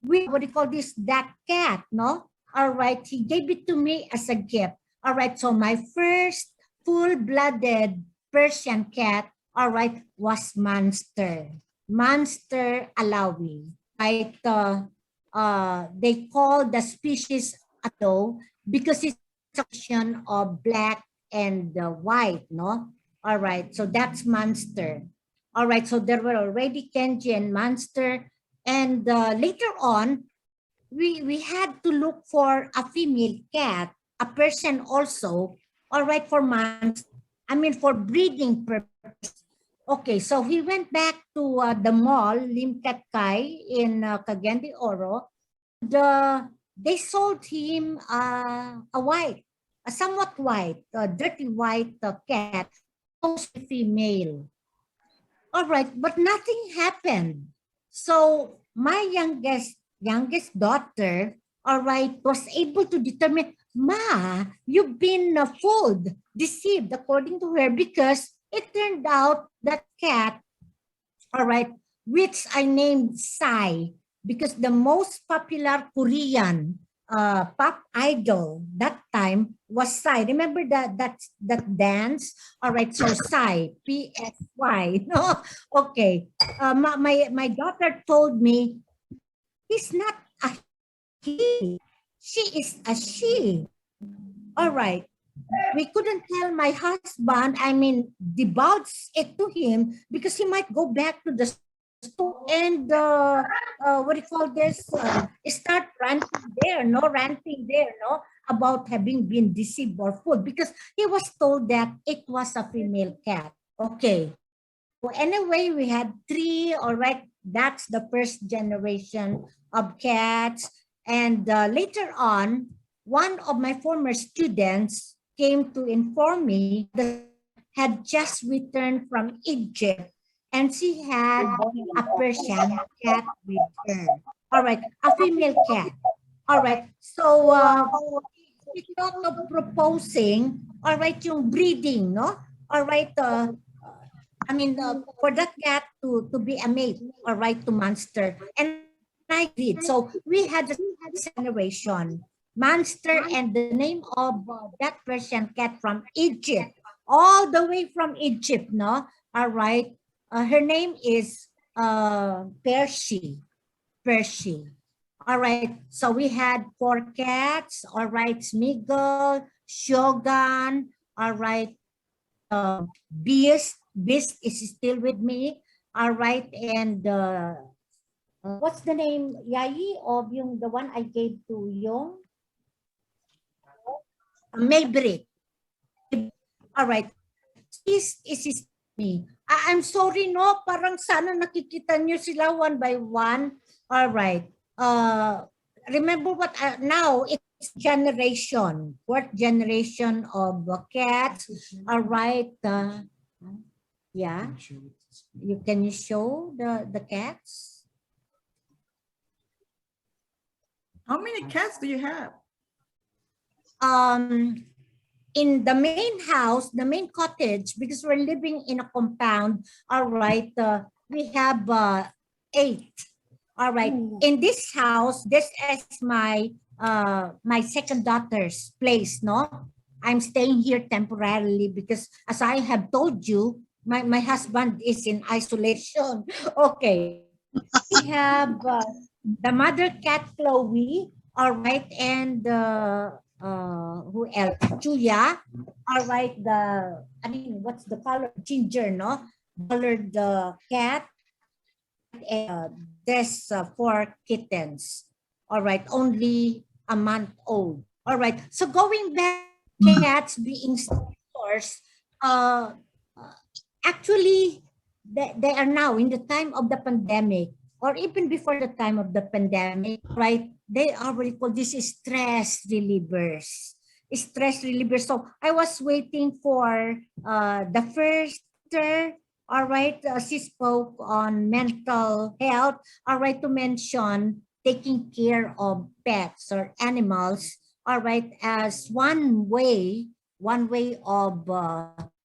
we, what do you call this, that cat, no? All right, he gave it to me as a gift. All right, so my first full-blooded Persian cat, all right, was Monster. Monster Alawi. Right, they call the species Ato because it's a combination of black and white, no? All right, so that's Monster. All right, so there were already Kenji and Monster. And later on, we had to look for a female cat, a person also, all right, for months, I mean, for breeding purpose. Okay, so we went back to the mall, Limcat Kai in Cagayan de Oro. They sold him a white, a somewhat white, dirty white cat, mostly female. All right, but nothing happened. So my youngest daughter, all right, was able to determine, Ma, you've been fooled, deceived, according to her, because it turned out that cat, all right, which I named Psy, because the most popular Korean pop idol that time was Psy. Remember that dance? All right, so Psy, Psy. No, okay. My daughter told me he's not a he. She is a she. All right. We couldn't tell my husband, I mean, divulge it to him because he might go back to the store and what do you call this? Start ranting there, no, about having been deceived or fooled because he was told that it was a female cat. Okay. So anyway, we had three. All right, that's the first generation of cats, and later on, one of my former students came to inform me that had just returned from Egypt and she had a Persian cat with her. All right, a female cat. All right, so we thought of proposing, all right, yung breeding, no? All right, I mean, for that cat to be a mate, all right, to Monster. And I agreed. So we had the generation. Monster and the name of that Persian cat from Egypt, all the way from Egypt, no? All right. Her name is Percy. Percy. All right. So we had four cats. All right. Smiggle, Shogun. All right. Beast is still with me. All right. And what's the name, Yayi, of yung the one I gave to yung Maybrick? All right. This is me. I'm sorry, no? Parang sana nakikita nyo sila one by one. All right. Remember what, now it's generation. Fourth generation of cats. All right. Yeah. Can you show the cats? How many cats do you have? In the main house, the main cottage, because we're living in a compound, all right, we have 8. All right. In this house, this is my my second daughter's place, no? I'm staying here temporarily because, as I have told you, my husband is in isolation. Okay. We have the mother cat, Chloe, all right, and who else? Julia, all right, I mean, what's the color? Ginger, no? Colored cat. There's 4 kittens, all right, only a month old. All right, so going back, cats being stores, actually, they are now in the time of the pandemic, or even before the time of the pandemic, right? They are what you call this is stress relievers. Stress relievers. So I was waiting for the first, all right, she spoke on mental health, all right, to mention taking care of pets or animals, all right, as one way of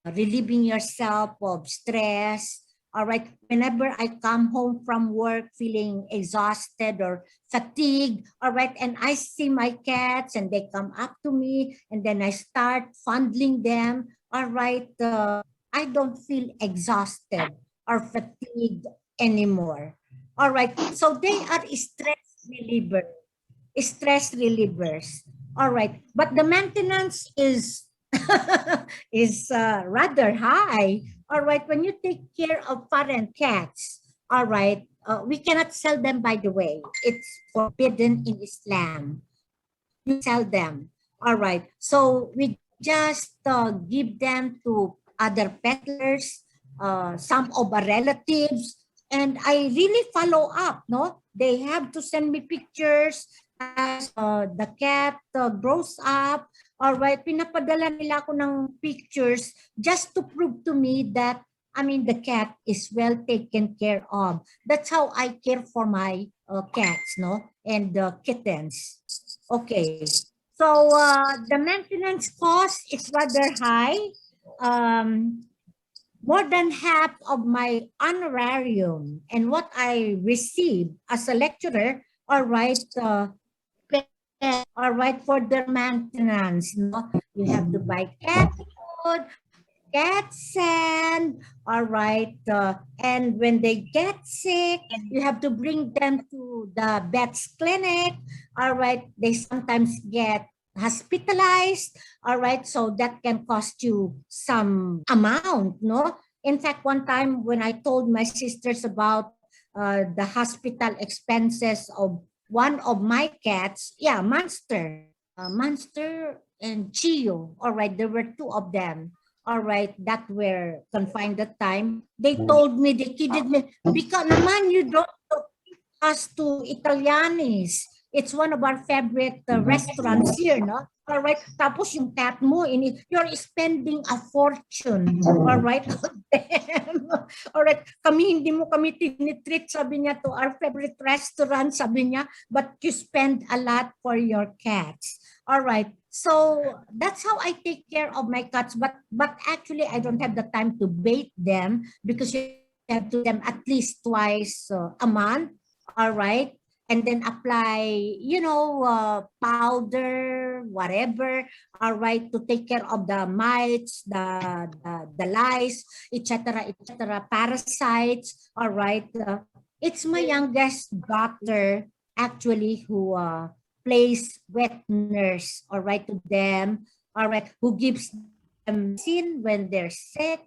relieving yourself of stress, All right. Whenever I come home from work feeling exhausted or fatigued, all right, and I see my cats and they come up to me and then I start fondling them, all right, I don't feel exhausted or fatigued anymore. All right. So they are relievers stress relievers. All right, but the maintenance is is rather high. All right, when you take care of foreign cats, all right, we cannot sell them. By the way, it's forbidden in Islam. You sell them. All right, so we just give them to other peddlers, some of our relatives, and I really follow up. No, they have to send me pictures as the cat grows up. All right, pinapadala nila ako ng pictures just to prove to me that I mean the cat is well taken care of. That's how I care for my cats, no, and kittens. Okay, so the maintenance cost is rather high. Um, More than half of my honorarium and what I receive as a lecturer, all right, all right, for their maintenance. No, you have to buy cat food, cat sand, all right, and when they get sick, you have to bring them to the vet's clinic, all right, they sometimes get hospitalized, all right, so that can cost you some amount, no? In fact, one time when I told my sisters about the hospital expenses of one of my cats, yeah, Monster and Chio, all right, there were two of them, all right, that were confined that time. They told me, they kidded me, because naman you don't us to Italianis. It's one of our favorite restaurants here, no? All right. Tapos yung cat mo, you're spending a fortune. All right. On them. All right. Kami, hindi mo kami tinitreat, sabi niya, to our favorite restaurant, sabi niya, but you spend a lot for your cats. All right. So that's how I take care of my cats. But actually, I don't have the time to bathe them because you have to them at least twice a month. All right, and then apply, powder, whatever, all right, to take care of the mites, the lice, etc., parasites, all right. It's my youngest daughter, actually, who plays wet nurse, all right, to them, all right, who gives them medicine when they're sick.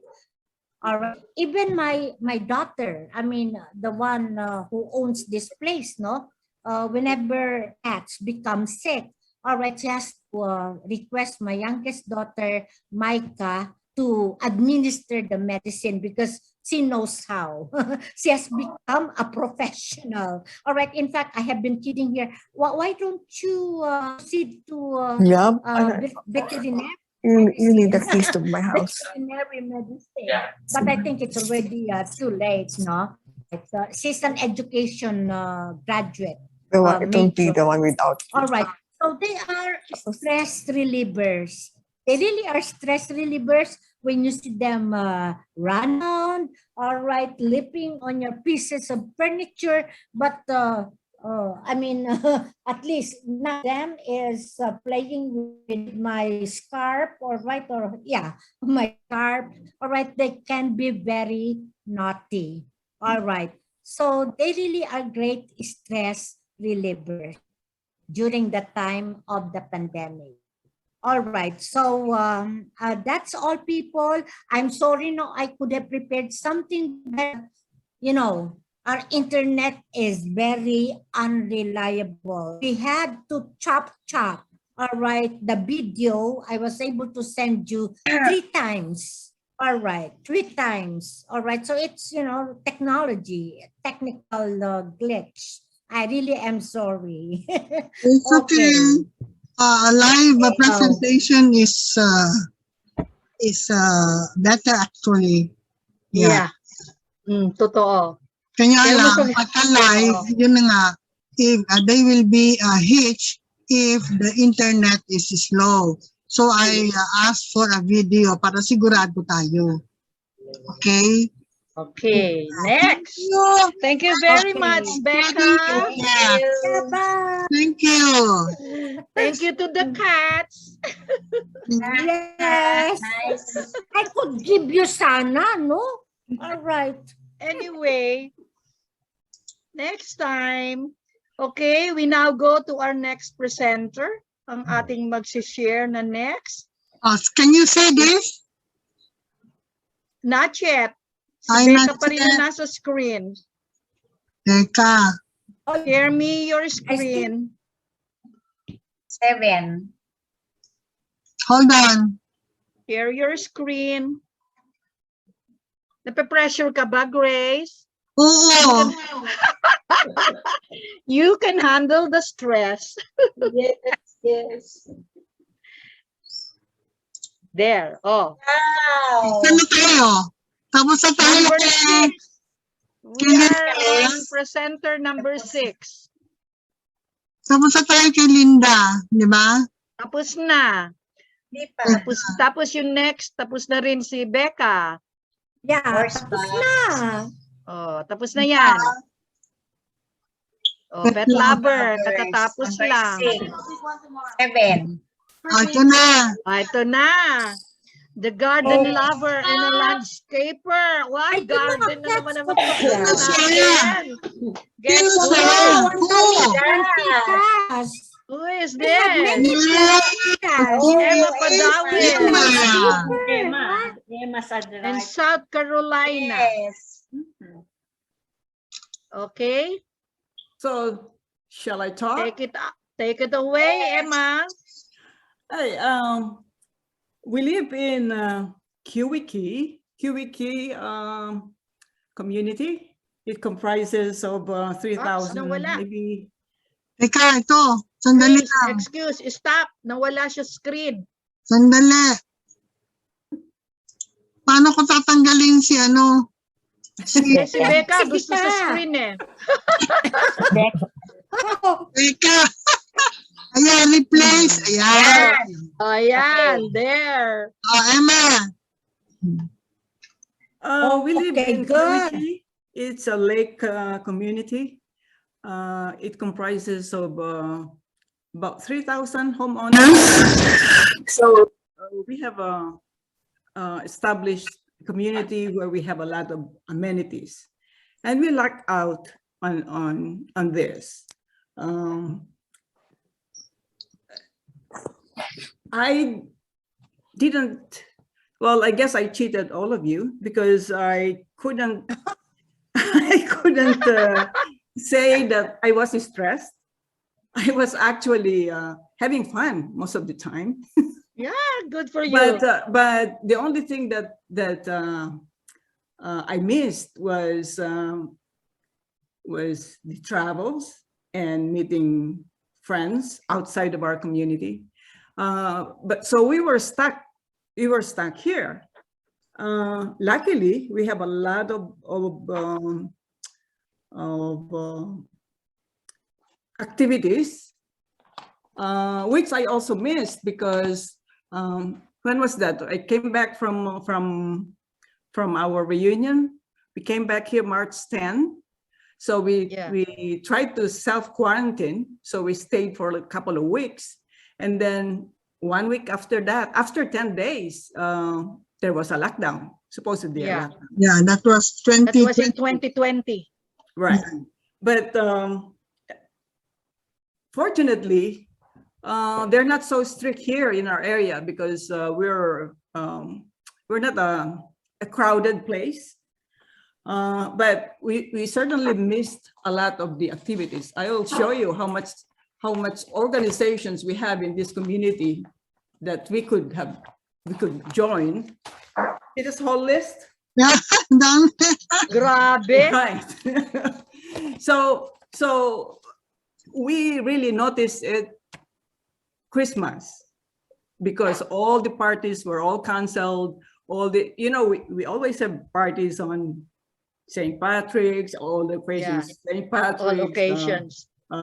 All right. Even my daughter, I mean, the one who owns this place, no? Whenever cats become sick, all right, she has to request my youngest daughter, Micah, to administer the medicine because she knows how. She has become a professional. All right. In fact, I have been kidding here. Why don't you proceed to veterinary? You need the keys to my house. Veterinary medicine. But I think it's already too late, no? She's an education graduate. The one, it won't be the one without. All right. So they are stress relievers. They really are stress relievers when you see them run on, all right, leaping on your pieces of furniture. But I mean, at least now them is playing with my scarf, or right, or yeah, my scarf. All right, they can be very naughty. All right, so they really are great stress relievers during the time of the pandemic. All right, so that's all, people. I'm sorry, no, I could have prepared something better. Our internet is very unreliable. We had to chop. All right, the video, I was able to send you 3 times. All right, 3 times. All right, so it's, technology, technical glitch. I really am sorry. It's okay. Live presentation is better actually. Yeah. Totoo. Kanya lang, pagka live, yun na nga, if, they will be hitch if the internet is slow. So I asked for a video para sigurado tayo. Okay? Okay, next. You. Thank you very Okay. much, Becca. Yeah. Bye. Thank you. Thank you to the cats. Yes. Nice. I could give you sana, no? All right. Anyway, next time. Okay, we now go to our next presenter. Ang ating magsishare na next. Oh, can you say this? Not yet. Si Ay, Becca not pa rin yet. na nasa screen. Teka. Share me your screen. 7. Hold on. Share your screen. Nape-pressure ka ba, Grace? Oo. You can handle the stress. Yes, yes. There. Oh. Wow. Ano tayo? Tapos sa tayo. Number 6. We are on presenter number 6. Tapos sa tayo kay Linda. Di ba? Tapos na. Di pa. Tapos yung next, tapos na rin si Becca. Yeah, Horse tapos back. na. Oh, tapos na yan. Oh, pet lover, katatapos Number lang. 6. 7. Ito na. Ah, ito na. The garden lover and a landscaper. Wow, Ay, garden yung na mga naman ang cats ko magkakita pala. natin. Guess Yes, who? sir. Titas. Who is We have this? many titas. Emma Padaoil Emma. Emma sa in South Carolina. Yes. Okay, So, shall I talk? take it away, Emma. Hey, we live in Kiwiki community. It comprises of 3,000, nawala. maybe. Teka, ito. Sandali Please, lang. excuse, stop. Nawala siya screen. Sandali. Paano ko tatanggalin si ano? Si Si Becca Sige gusto sa ka. screen eh. Teka. Ayan, replace. Ayan. Ayan, there. Oh, Emma. We live Okay, in good. Kiwiki. It's a lake community. It comprises of about 3,000 homeowners. So we have a established community where we have a lot of amenities, and we luck out on this. I didn't. Well, I guess I cheated all of you because I couldn't. I couldn't say that I was stressed. I was actually having fun most of the time. Yeah, good for you. But the only thing that I missed was the travels and meeting friends outside of our community. But so we were stuck. We were stuck here. Luckily, we have a lot of activities, which I also missed because when was that? I came back from our reunion. We came back here March 10. So we tried to self-quarantine. So we stayed for a couple of weeks. And then 1 week after that, after 10 days, there was a lockdown, supposedly. Yeah. A lockdown. Yeah, that was That was 2020. in 2020. Right. But fortunately, they're not so strict here in our area because we're not a crowded place. But we certainly missed a lot of the activities. I will show you how much organizations we have in this community that we could join. See this whole list? Yeah, dami. Grabe. Right. So we really noticed it Christmas because all the parties were all canceled. All the, we always have parties on St. Patrick's, all the occasions, St. Patrick's, All occasions.